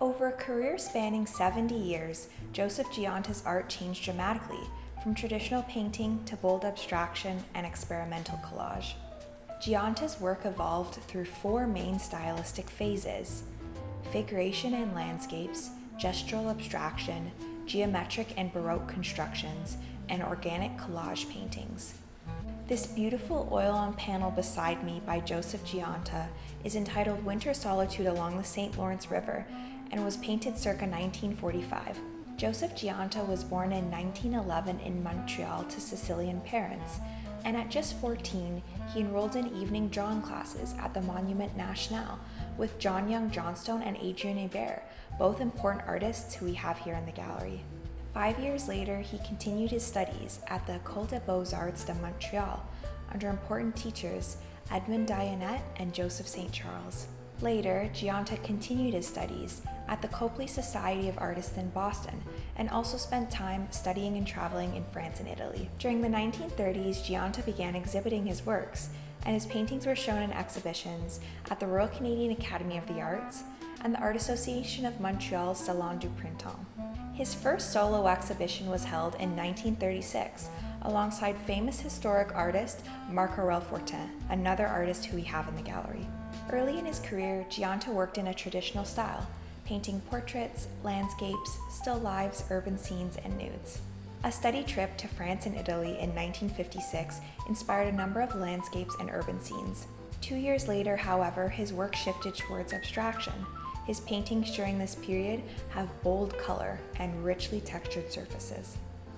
Over a career spanning 70 years, Joseph Giunta's art changed dramatically, from traditional painting to bold abstraction and experimental collage. Giunta's work evolved through four main stylistic phases: Figuration and Landscapes, Gestural Abstraction, Geometric and Baroque Constructions, and Organic Collage-Paintings. This beautiful oil-on-panel beside me by Joseph Giunta is entitled Winter Solitude Along the St. Lawrence River and was painted circa 1945. Joseph Giunta was born in 1911 in Montreal to Sicilian parents, and at just 14, he enrolled in evening drawing classes at the Monument National with John Young Johnstone and Adrien Hébert, both important artists who we have here in the gallery. 5 years later, he continued his studies at the École des Beaux-Arts de Montreal under important teachers Edmond Dionnet and Joseph St. Charles. Later, Giunta continued his studies at the Copley Society of Artists in Boston and also spent time studying and traveling in France and Italy. During the 1930s, Giunta began exhibiting his works, and his paintings were shown in exhibitions at the Royal Canadian Academy of the Arts and the Art Association of Montreal's Salon du Printemps. His first solo exhibition was held in 1936 alongside famous historic artist Marc-Aurèle Fortin, another artist who we have in the gallery. Early in his career, Giunta worked in a traditional style, painting portraits, landscapes, still lifes, urban scenes, and nudes. A study trip to France and Italy in 1956 inspired a number of landscapes and urban scenes. 2 years later, however, his work shifted towards abstraction. His paintings during this period have bold color and richly textured surfaces.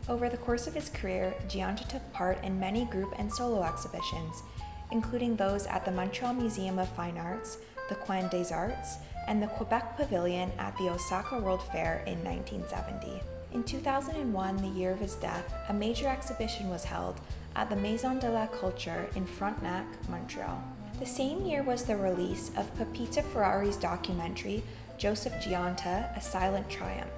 Over the course of his career, Giunta took part in many group and solo exhibitions, including those at the Montreal Museum of Fine Arts, the Coin des Arts, and the Quebec Pavilion at the Osaka World Fair in 1970. In 2001, the year of his death, a major exhibition was held at the Maison de la Culture in Frontenac, Montreal. The same year was the release of Pepita Ferrari's documentary, Joseph Giunta, A Silent Triumph,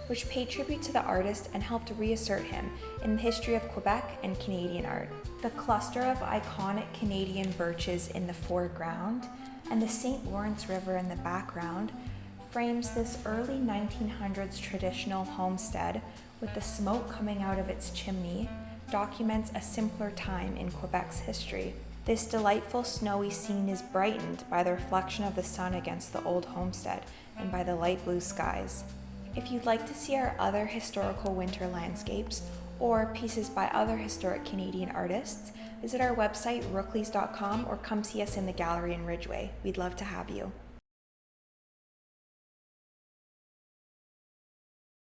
which paid tribute to the artist and helped reassert him in the history of Quebec and Canadian art. The cluster of iconic Canadian birches in the foreground and the St. Lawrence River in the background frames this early 1900s traditional homestead with the smoke coming out of its chimney, documents a simpler time in Quebec's history. This delightful snowy scene is brightened by the reflection of the sun against the old homestead and by the light blue skies. If you'd like to see our other historical winter landscapes or pieces by other historic Canadian artists, visit our website rookleys.com or come see us in the gallery in Ridgeway. We'd love to have you.